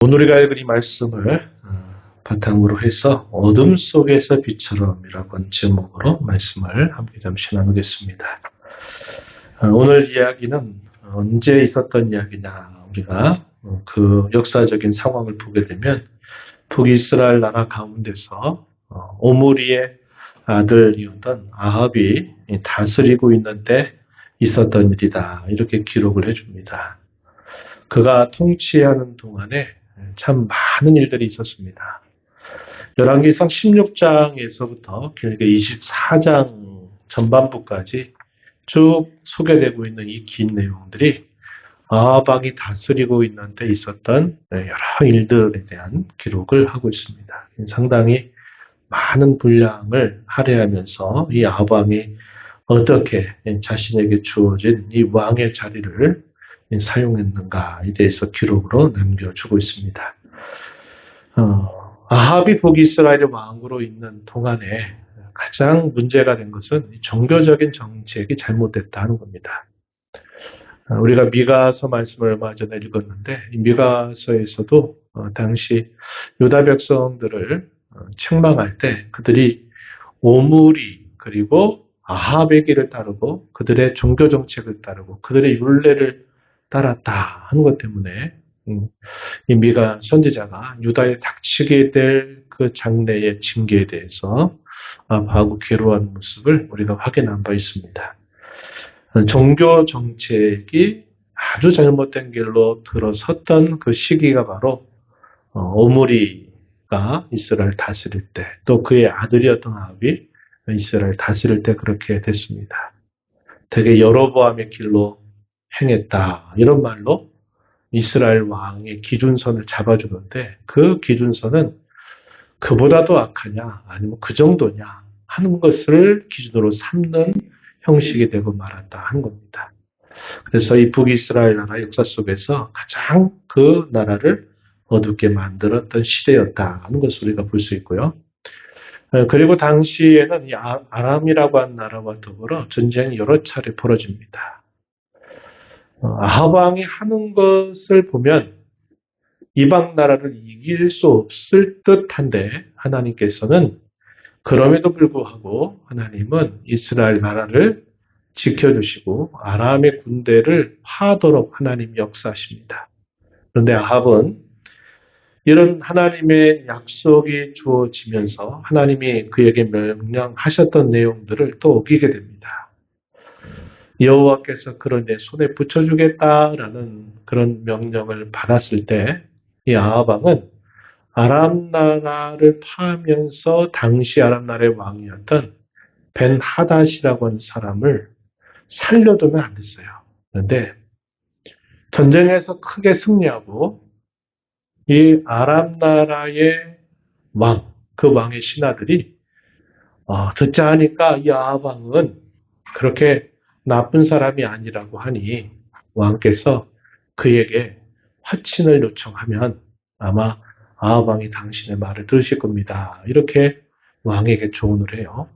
오늘 우리가 읽은 이 말씀을 바탕으로 해서 어둠 속에서 빛처럼이라고 하는 제목으로 말씀을 함께 잠시 나누겠습니다. 오늘 이야기는 언제 있었던 이야기냐, 우리가 그 역사적인 상황을 보게 되면 북이스라엘 나라 가운데서 오므리의 아들이었던 아합이 다스리고 있는 때 있었던 일이다, 이렇게 기록을 해줍니다. 그가 통치하는 동안에 참 많은 일들이 있었습니다. 열왕기상 16장에서부터 길게 24장 전반부까지 쭉 소개되고 있는 이 긴 내용들이 아합 왕이 다스리고 있는 데 있었던 여러 일들에 대한 기록을 하고 있습니다. 상당히 많은 분량을 할애하면서 이 아합 왕이 어떻게 자신에게 주어진 이 왕의 자리를 사용했는가에 대해서 기록으로 남겨주고 있습니다. 아합이 북이스라엘의 왕으로 있는 동안에 가장 문제가 된 것은 종교적인 정책이 잘못됐다는 겁니다. 우리가 미가서 말씀을 얼마 전에 읽었는데, 이 미가서에서도 당시 유다 백성들을 책망할 때 그들이 오므리 그리고 아합의 길을 따르고 그들의 종교 정책을 따르고 그들의 율례를 따랐다 하는 것 때문에 이 미가 선지자가 유다에 닥치게 될 그 장래의 징계에 대해서 아파하고 괴로워하는 모습을 우리가 확인한 바 있습니다. 종교 정책이 아주 잘못된 길로 들어섰던 그 시기가 바로 오므리가 이스라엘 다스릴 때, 또 그의 아들이었던 아합이 이스라엘 다스릴 때 그렇게 됐습니다. 되게 여로보암의 길로 행했다, 이런 말로 이스라엘 왕의 기준선을 잡아주는데, 그 기준선은 그보다도 악하냐 아니면 그 정도냐 하는 것을 기준으로 삼는 형식이 되고 말았다 하는 겁니다. 그래서 이 북이스라엘 나라 역사 속에서 가장 그 나라를 어둡게 만들었던 시대였다 하는 것을 우리가 볼 수 있고요. 그리고 당시에는 이 아람이라고 하는 나라와 더불어 전쟁이 여러 차례 벌어집니다. 아합 왕이 하는 것을 보면 이방 나라를 이길 수 없을 듯한데, 하나님께서는 그럼에도 불구하고 하나님은 이스라엘 나라를 지켜주시고 아람의 군대를 파도록 하나님이 역사하십니다. 그런데 아합은 이런 하나님의 약속이 주어지면서 하나님이 그에게 명령하셨던 내용들을 또 어기게 됩니다. 여호와께서 그를 내 손에 붙여주겠다라는 그런 명령을 받았을 때 이 아합 왕은 아람 나라를 파하면서 당시 아람 나라의 왕이었던 벤 하닷이라고 하는 사람을 살려두면 안 됐어요. 그런데 전쟁에서 크게 승리하고 이 아람 나라의 왕, 그 왕의 신하들이 듣자 하니까 이 아합 왕은 그렇게 나쁜 사람이 아니라고 하니 왕께서 그에게 화친을 요청하면 아마 아합 왕이 당신의 말을 들으실 겁니다, 이렇게 왕에게 조언을 해요.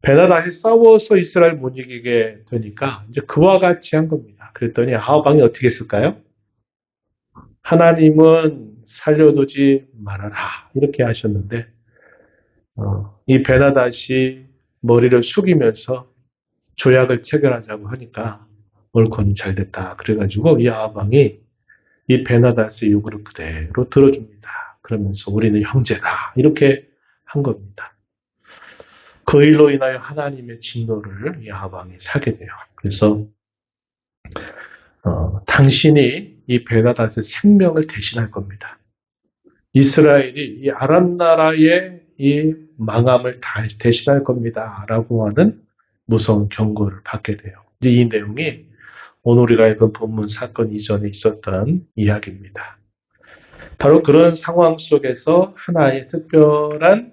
베나다시 싸워서 이스라엘 못 이기게 되니까 이제 그와 같이 한 겁니다. 그랬더니 아합 왕이 어떻게 했을까요? 하나님은 살려두지 말아라, 이렇게 하셨는데 이 베나다시 머리를 숙이면서 조약을 체결하자고 하니까 옳거니 잘됐다, 그래가지고 이 아합 왕이 이 베나다스의 요구를 그대로 들어줍니다. 그러면서 우리는 형제다, 이렇게 한 겁니다. 그 일로 인하여 하나님의 진노를 이 아합 왕이 사게 돼요. 그래서 당신이 이 베나다스의 생명을 대신할 겁니다. 이스라엘이 이 아람 나라의 이 망함을 다 대신할 겁니다, 라고 하는 무서운 경고를 받게 돼요. 이제 이 내용이 오늘 우리가 읽은 본문 사건 이전에 있었던 이야기입니다. 바로 그런 상황 속에서 하나의 특별한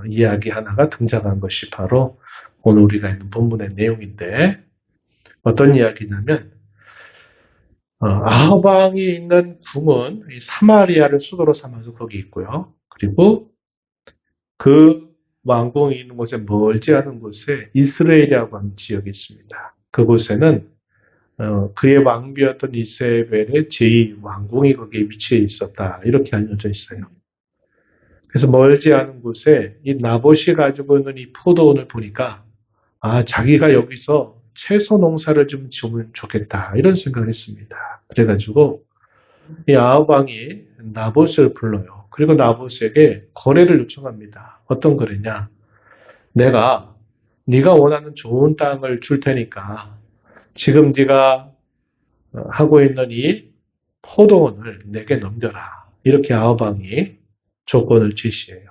이야기 하나가 등장한 것이 바로 오늘 우리가 읽는 본문의 내용인데, 어떤 이야기냐면 아합 왕이 있는 궁은 사마리아를 수도로 삼아서 거기 있고요. 그리고 그 왕궁이 있는 곳에 멀지 않은 곳에 이스라엘이라고 하는 지역이 있습니다. 그곳에는 그의 왕비였던 이세벨의 제2왕궁이 거기에 위치해 있었다. 이렇게 알려져 있어요. 그래서 멀지 않은 곳에 이 나봇이 가지고 있는 이 포도원을 보니까 자기가 여기서 채소 농사를 좀 지으면 좋겠다. 이런 생각을 했습니다. 그래가지고 이 아합 왕이 나봇을 불러요. 그리고 나봇에게 거래를 요청합니다. 어떤 거래냐? 네가 원하는 좋은 땅을 줄 테니까 지금 네가 하고 있는 이 포도원을 내게 넘겨라. 이렇게 아합 왕이 조건을 제시해요.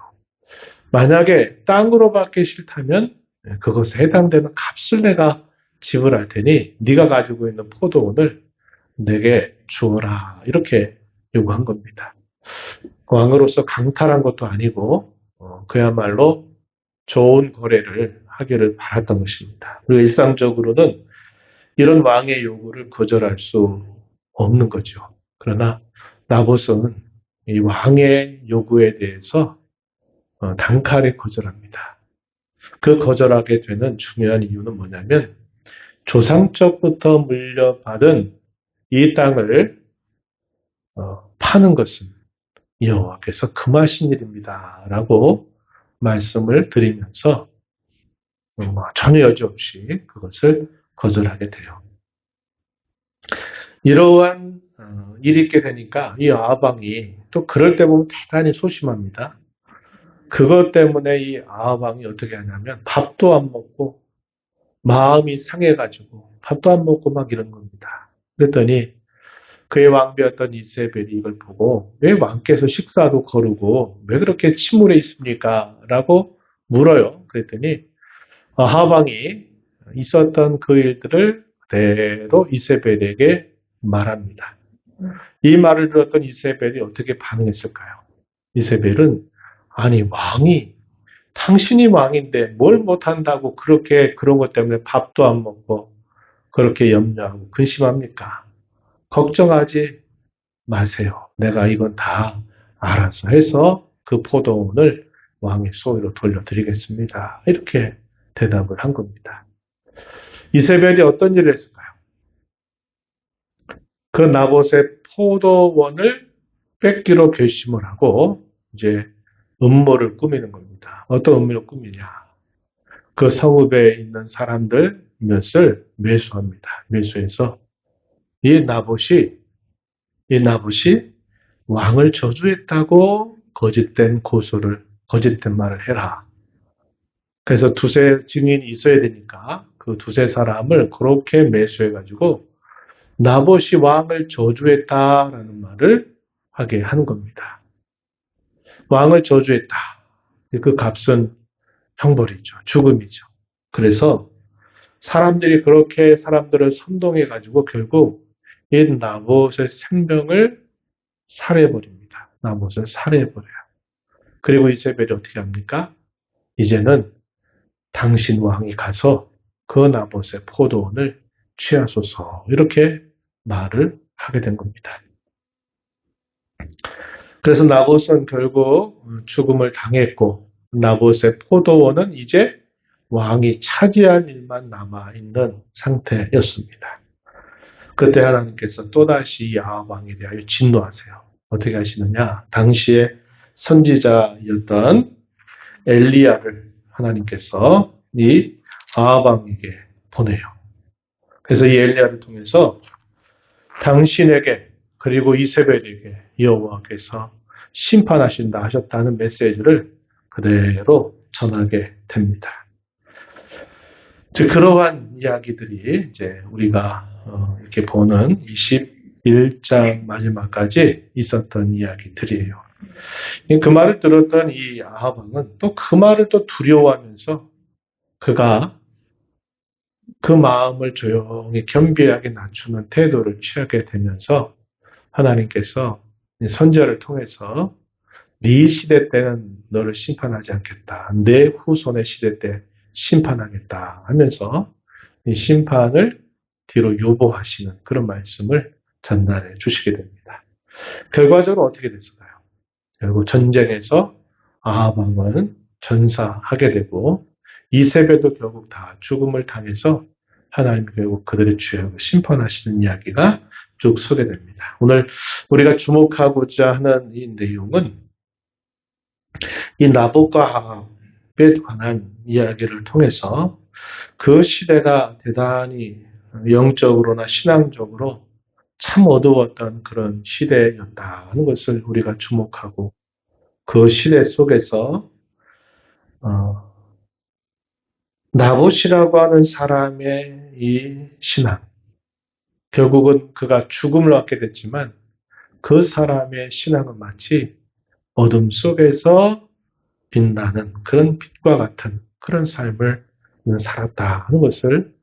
만약에 땅으로 받기 싫다면 그것에 해당되는 값을 내가 지불할 테니 네가 가지고 있는 포도원을 내게 주어라. 이렇게 요구한 겁니다. 왕으로서 강탈한 것도 아니고 그야말로 좋은 거래를 하기를 바랐던 것입니다. 그리고 일상적으로는 이런 왕의 요구를 거절할 수 없는 거죠. 그러나 나봇은 이 왕의 요구에 대해서 단칼에 거절합니다. 그 거절하게 되는 중요한 이유는 뭐냐면 조상적부터 물려받은 이 땅을 파는 것은 여호와께서 금하신 일입니다. 라고 말씀을 드리면서 전혀 여지없이 그것을 거절하게 돼요. 이러한 일이 있게 되니까 이 아합 왕이 또 그럴 때 보면 대단히 소심합니다. 그것 때문에 이 아합 왕이 어떻게 하냐면 밥도 안 먹고 마음이 상해가지고 밥도 안 먹고 막 이런 겁니다. 그랬더니 그의 왕비였던 이세벨이 이걸 보고 왜 왕께서 식사도 거르고 왜 그렇게 침울해 있습니까? 라고 물어요. 그랬더니 아합 왕이 있었던 그 일들을 그대로 이세벨에게 말합니다. 이 말을 들었던 이세벨이 어떻게 반응했을까요? 이세벨은 아니 왕이 당신이 왕인데 뭘 못한다고 그렇게 그런 것 때문에 밥도 안 먹고 그렇게 염려하고 근심합니까? 걱정하지 마세요. 내가 이건 다 알아서 해서 그 포도원을 왕의 소유로 돌려드리겠습니다. 이렇게 대답을 한 겁니다. 이세벨이 어떤 일을 했을까요? 그 나봇의 포도원을 뺏기로 결심을 하고 이제 음모를 꾸미는 겁니다. 어떤 음모를 꾸미냐? 그 성읍에 있는 사람들 몇을 매수합니다. 매수해서 이 나봇이 왕을 저주했다고 거짓된 말을 해라. 그래서 두세 증인이 있어야 되니까 그 두세 사람을 그렇게 매수해가지고 나봇이 왕을 저주했다라는 말을 하게 하는 겁니다. 왕을 저주했다. 그 값은 형벌이죠. 죽음이죠. 그래서 사람들이 그렇게 사람들을 선동해가지고 결국 이 나봇의 생명을 살해해버립니다. 나봇을 살해해버려요. 그리고 이세벨이 어떻게 합니까? 이제는 당신 왕이 가서 그 나봇의 포도원을 취하소서 이렇게 말을 하게 된 겁니다. 그래서 나봇은 결국 죽음을 당했고 나봇의 포도원은 이제 왕이 차지할 일만 남아있는 상태였습니다. 그때 하나님께서 또다시 아합 왕에 대하여 진노하세요. 어떻게 하시느냐? 당시에 선지자였던 엘리야를 하나님께서 이 아합 왕에게 보내요. 그래서 이 엘리야를 통해서 당신에게 그리고 이세벨에게 여호와께서 심판하신다 하셨다는 메시지를 그대로 전하게 됩니다. 즉 그러한 이야기들이 이제 우리가 이렇게 보는 21장 마지막까지 있었던 이야기들이에요. 그 말을 들었던 이 아합 왕은 또 그 말을 또 두려워하면서 그가 그 마음을 조용히 겸비하게 낮추는 태도를 취하게 되면서 하나님께서 선지자를 통해서 네 시대 때는 너를 심판하지 않겠다. 내 후손의 시대 때 심판하겠다 하면서 이 심판을 뒤로 요보하시는 그런 말씀을 전달해 주시게 됩니다. 결과적으로 어떻게 됐을까요? 결국 전쟁에서 아합 왕은 전사하게 되고 이세벨도 결국 다 죽음을 당해서 하나님 결국 그들의 죄악을 심판하시는 이야기가 쭉 소개됩니다. 오늘 우리가 주목하고자 하는 이 내용은 이 나봇과 하합에 관한 이야기를 통해서 그 시대가 대단히 영적으로나 신앙적으로 참 어두웠던 그런 시대였다 하는 것을 우리가 주목하고 그 시대 속에서 나봇이라고 하는 사람의 이 신앙, 결국은 그가 죽음을 얻게 됐지만 그 사람의 신앙은 마치 어둠 속에서 빛나는 그런 빛과 같은 그런 삶을 살았다 하는 것을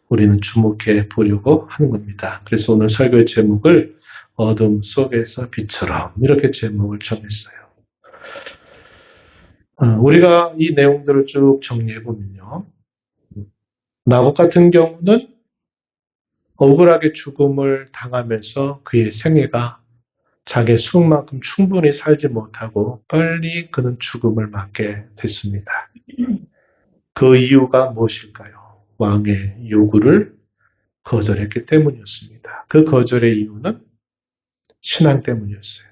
우리는 주목해 보려고 하는 겁니다. 그래서 오늘 설교의 제목을 어둠 속에서 빛처럼 이렇게 제목을 정했어요. 우리가 이 내용들을 쭉 정리해 보면요. 나봇 같은 경우는 억울하게 죽음을 당하면서 그의 생애가 자기의 수명만큼 충분히 살지 못하고 빨리 그는 죽음을 맞게 됐습니다. 그 이유가 무엇일까요? 왕의 요구를 거절했기 때문이었습니다. 그 거절의 이유는 신앙 때문이었어요.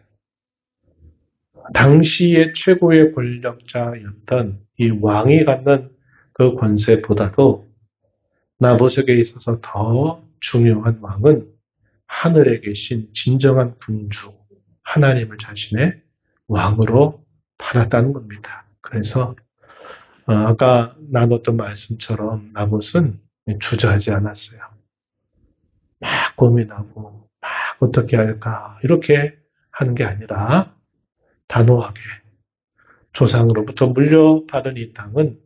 당시의 최고의 권력자였던 이 왕이 갖는 그 권세보다도 나봇에게 있어서 더 중요한 왕은 하늘에 계신 진정한 군주, 하나님을 자신의 왕으로 받았다는 겁니다. 그래서 아까 나눴던 말씀처럼 나봇은 주저하지 않았어요. 막 고민하고 막 어떻게 할까 이렇게 하는 게 아니라 단호하게 조상으로부터 물려받은 이 땅은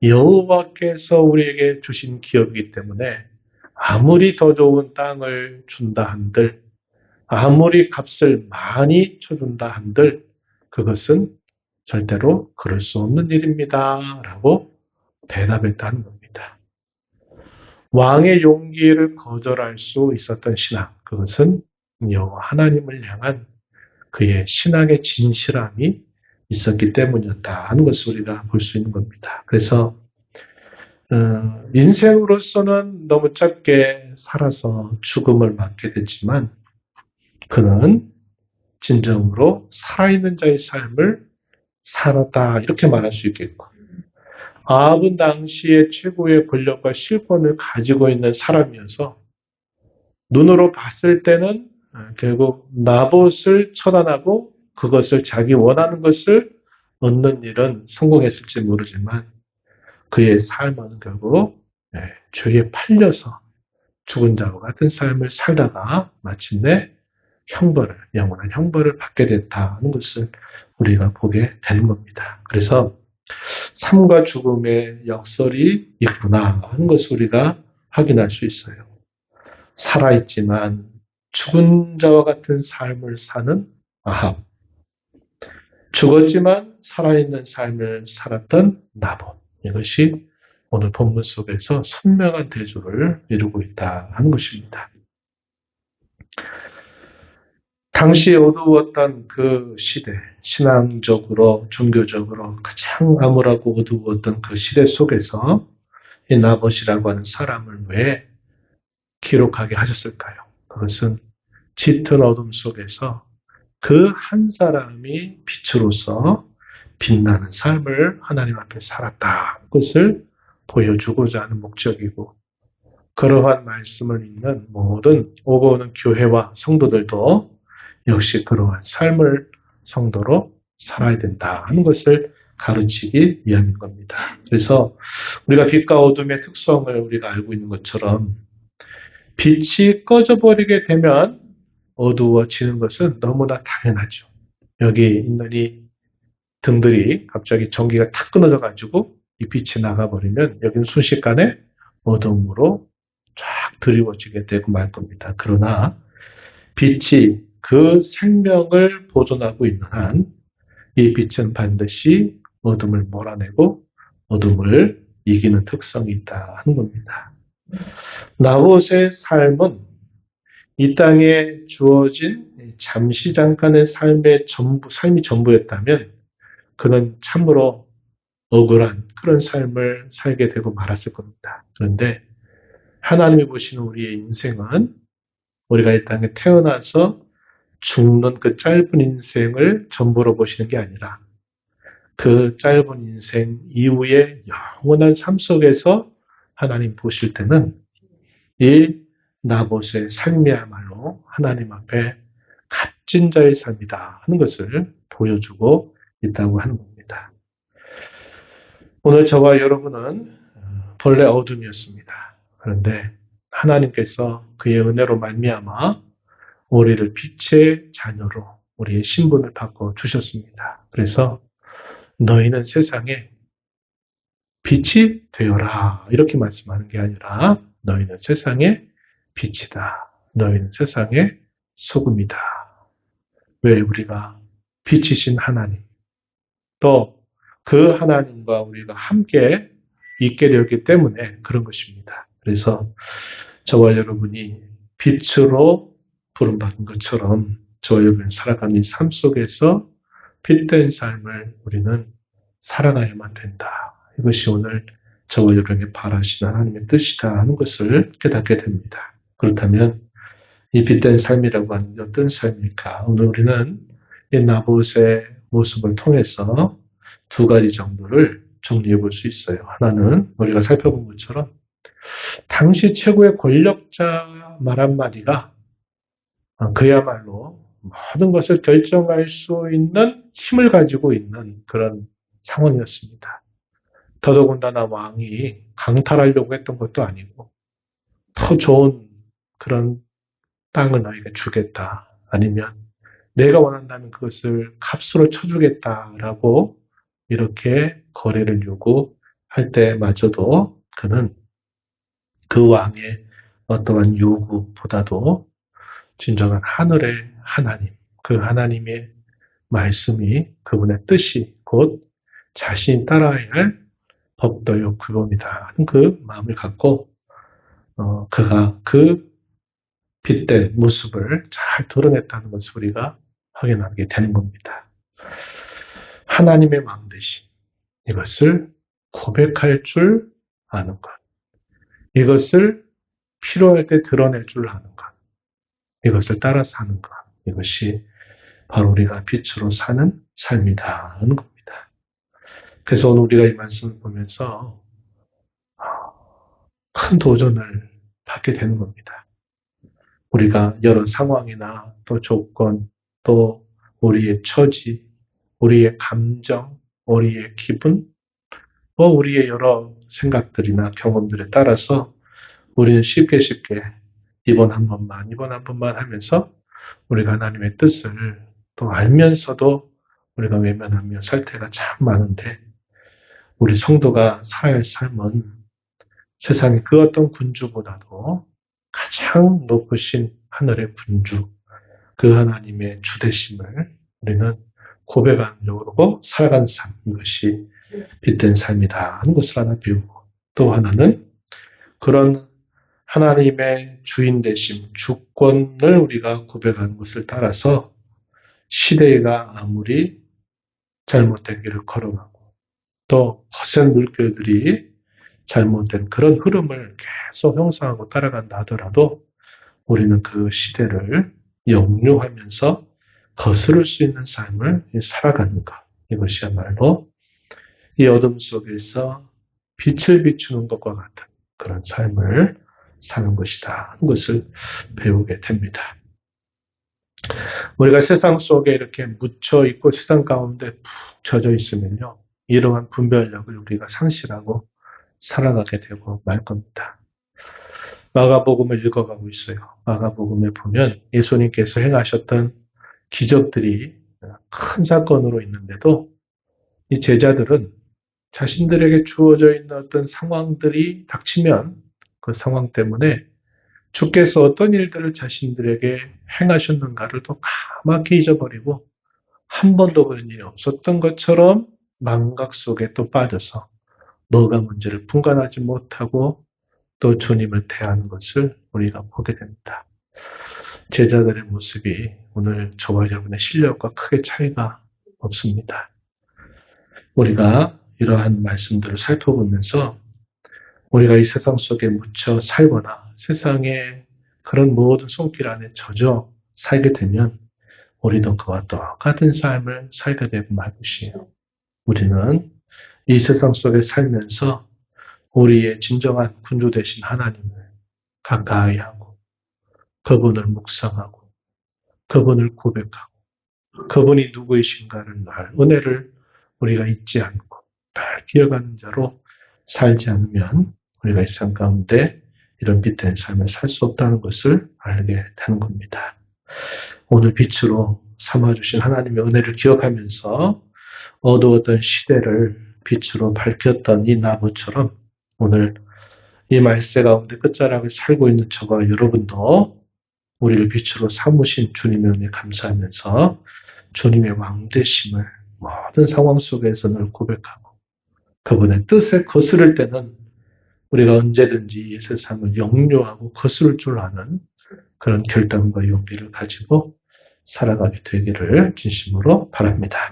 여호와께서 우리에게 주신 기업이기 때문에 아무리 더 좋은 땅을 준다 한들 아무리 값을 많이 쳐준다 한들 그것은 절대로 그럴 수 없는 일입니다. 라고 대답했다는 겁니다. 왕의 용기를 거절할 수 있었던 신앙, 그것은 여호와 하나님을 향한 그의 신앙의 진실함이 있었기 때문이었다 하는 것을 우리가 볼 수 있는 겁니다. 그래서 인생으로서는 너무 짧게 살아서 죽음을 맞게 됐지만 그는 진정으로 살아있는 자의 삶을 살았다 이렇게 말할 수 있겠고 아합은 당시에 최고의 권력과 실권을 가지고 있는 사람이어서 눈으로 봤을 때는 결국 나봇을 처단하고 그것을 자기 원하는 것을 얻는 일은 성공했을지 모르지만 그의 삶은 결국 죄에 팔려서 죽은 자와 같은 삶을 살다가 마침내 형벌을, 영원한 형벌을 받게 됐다는 것을 우리가 보게 되는 겁니다. 그래서 삶과 죽음의 역설이 있구나 하는 것을 우리가 확인할 수 있어요. 살아있지만 죽은 자와 같은 삶을 사는 아합, 죽었지만 살아있는 삶을 살았던 나봇, 이것이 오늘 본문 속에서 선명한 대조를 이루고 있다 하는 것입니다. 당시 어두웠던 그 시대, 신앙적으로, 종교적으로 가장 암울하고 어두웠던 그 시대 속에서 이 나봇이라고 하는 사람을 왜 기록하게 하셨을까요? 그것은 짙은 어둠 속에서 그 한 사람이 빛으로서 빛나는 삶을 하나님 앞에 살았다. 그것을 보여주고자 하는 목적이고 그러한 말씀을 읽는 모든 오고 오는 교회와 성도들도 역시 그러한 삶을 성도로 살아야 된다 하는 것을 가르치기 위함인 겁니다. 그래서 우리가 빛과 어둠의 특성을 우리가 알고 있는 것처럼 빛이 꺼져버리게 되면 어두워지는 것은 너무나 당연하죠. 여기 있는 이 등들이 갑자기 전기가 탁 끊어져 가지고 이 빛이 나가버리면 여기는 순식간에 어둠으로 쫙 드리워지게 되고 말 겁니다. 그러나 빛이 그 생명을 보존하고 있는 한 이 빛은 반드시 어둠을 몰아내고 어둠을 이기는 특성이 있다 하는 겁니다. 나봇의 삶은 이 땅에 주어진 잠시 잠깐의 삶이 전부였다면 그는 참으로 억울한 그런 삶을 살게 되고 말았을 겁니다. 그런데 하나님이 보시는 우리의 인생은 우리가 이 땅에 태어나서 죽는 그 짧은 인생을 전부로 보시는 게 아니라 그 짧은 인생 이후의 영원한 삶 속에서 하나님 보실 때는 이 나봇의 삶이야말로 하나님 앞에 값진 자의 삶이다 하는 것을 보여주고 있다고 하는 겁니다. 오늘 저와 여러분은 본래 어둠이었습니다. 그런데 하나님께서 그의 은혜로 말미암아 우리를 빛의 자녀로 우리의 신분을 바꿔 주셨습니다. 그래서 너희는 세상에 빛이 되어라 이렇게 말씀하는 게 아니라 너희는 세상의 빛이다. 너희는 세상의 소금이다. 왜 우리가 빛이신 하나님 또 그 하나님과 우리가 함께 있게 되었기 때문에 그런 것입니다. 그래서 저와 여러분이 빛으로 부름받은 것처럼 저와 여러분이 살아가는 이 삶 속에서 빛된 삶을 우리는 살아가야만 된다. 이것이 오늘 저와 여러분에게 바라시는 하나님의 뜻이다 하는 것을 깨닫게 됩니다. 그렇다면 이 빛된 삶이라고 하는 게 어떤 삶일까? 오늘 우리는 이 나봇의 모습을 통해서 두 가지 정도를 정리해 볼 수 있어요. 하나는 우리가 살펴본 것처럼 당시 최고의 권력자 말 한마디가 그야말로 모든 것을 결정할 수 있는 힘을 가지고 있는 그런 상황이었습니다. 더더군다나 왕이 강탈하려고 했던 것도 아니고 더 좋은 그런 땅을 너에게 주겠다. 아니면 내가 원한다면 그것을 값으로 쳐주겠다라고 이렇게 거래를 요구할 때마저도 그는 그 왕의 어떠한 요구보다도 진정한 하늘의 하나님, 그 하나님의 말씀이 그분의 뜻이 곧 자신이 따라야 할 법도요 규범이다 하는 그 마음을 갖고 그가 그 빛된 모습을 잘 드러냈다는 것을 우리가 확인하게 되는 겁니다. 하나님의 마음 대신 이것을 고백할 줄 아는 것, 이것을 필요할 때 드러낼 줄 아는 것, 이것을 따라 사는 것, 이것이 바로 우리가 빛으로 사는 삶이다 하는 겁니다. 그래서 오늘 우리가 이 말씀을 보면서 큰 도전을 받게 되는 겁니다. 우리가 여러 상황이나 또 조건, 또 우리의 처지, 우리의 감정, 우리의 기분, 우리의 여러 생각들이나 경험들에 따라서 우리는 쉽게 이번 한 번만 하면서 우리가 하나님의 뜻을 또 알면서도 우리가 외면하며 살 때가 참 많은데 우리 성도가 살아야 할 삶은 세상의 그 어떤 군주보다도 가장 높으신 하늘의 군주, 그 하나님의 주되심을 우리는 고백하려고 살아가는 삶, 이것이 빛된 삶이다 하는 것을 하나 배우고 또 하나는 그런 하나님의 주인 되심, 주권을 우리가 고백하는 것을 따라서 시대가 아무리 잘못된 길을 걸어가고 또 거센 물결들이 잘못된 그런 흐름을 계속 형성하고 따라간다 하더라도 우리는 그 시대를 역류하면서 거스를 수 있는 삶을 살아가는 것. 이것이야말로 이 어둠 속에서 빛을 비추는 것과 같은 그런 삶을 사는 것이다 하는 것을 배우게 됩니다. 우리가 세상 속에 이렇게 묻혀 있고 세상 가운데 푹 젖어 있으면요. 이러한 분별력을 우리가 상실하고 살아가게 되고 말 겁니다. 마가복음을 읽어가고 있어요. 마가복음에 보면 예수님께서 행하셨던 기적들이 큰 사건으로 있는데도 이 제자들은 자신들에게 주어져 있는 어떤 상황들이 닥치면 그 상황 때문에 주께서 어떤 일들을 자신들에게 행하셨는가를 또 까맣게 잊어버리고 한 번도 그런 일이 없었던 것처럼 망각 속에 또 빠져서 뭐가 문제를 분간하지 못하고 또 주님을 대하는 것을 우리가 보게 됩니다. 제자들의 모습이 오늘 저와 여러분의 실력과 크게 차이가 없습니다. 우리가 이러한 말씀들을 살펴보면서 우리가 이 세상 속에 묻혀 살거나 세상의 그런 모든 손길 안에 젖어 살게 되면 우리도 그와 똑같은 삶을 살게 되고 말 것이에요. 우리는 이 세상 속에 살면서 우리의 진정한 군주 되신 하나님을 가까이 하고 그분을 묵상하고 그분을 고백하고 그분이 누구이신가를 날 은혜를 우리가 잊지 않고 잘 기억하는 자로 살지 않으면 우리가 이 세상 가운데 이런 빛된 삶을 살 수 없다는 것을 알게 되는 겁니다. 오늘 빛으로 삼아주신 하나님의 은혜를 기억하면서 어두웠던 시대를 빛으로 밝혔던 이 나무처럼 오늘 이 말세 가운데 끝자락을 살고 있는 저와 여러분도 우리를 빛으로 삼으신 주님의 은혜 감사하면서 주님의 왕되심을 모든 상황 속에서 늘 고백하고 그분의 뜻에 거스를 때는 우리가 언제든지 이 세상을 역류하고 거스를 줄 아는 그런 결단과 용기를 가지고 살아가게 되기를 진심으로 바랍니다.